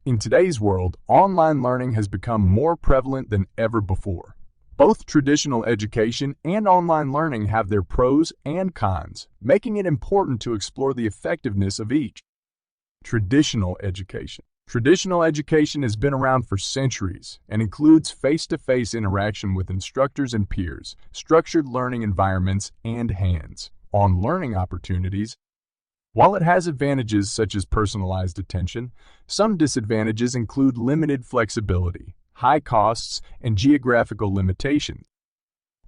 In today's world, online learning has become more prevalent than ever before. Both traditional education and online learning have their pros and cons, making it important to explore the effectiveness of each. Traditional education. Traditional education has been around for centuries and includes face-to-face interaction with instructors and peers, structured learning environments, and hands-on learning opportunities. While it has advantages such as personalized attention, some disadvantages include limited flexibility, high costs, and geographical limitations.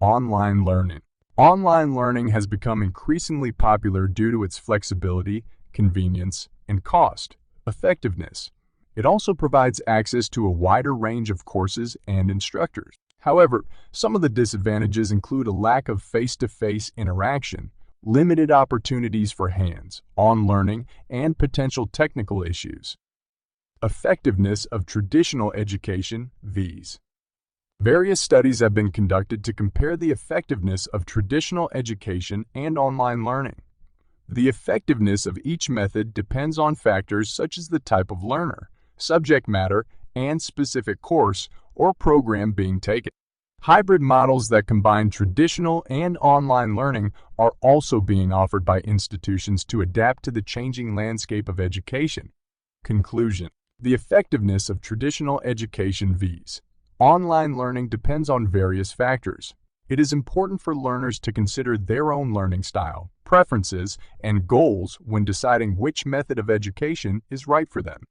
Online learning. Online learning has become increasingly popular due to its flexibility, convenience, and cost effectiveness. It also provides access to a wider range of courses and instructors. However, some of the disadvantages include a lack of face-to-face interaction, limited opportunities for hands-on learning, and potential technical issues. Effectiveness of traditional education vs. Various studies have been conducted to compare the effectiveness of traditional education and online learning. The effectiveness of each method depends on factors such as the type of learner, subject matter, and specific course or program being taken. Hybrid models that combine traditional and online learning are also being offered by institutions to adapt to the changing landscape of education. Conclusion. The effectiveness of traditional education vs. online learning depends on various factors. It is important for learners to consider their own learning style, preferences, and goals when deciding which method of education is right for them.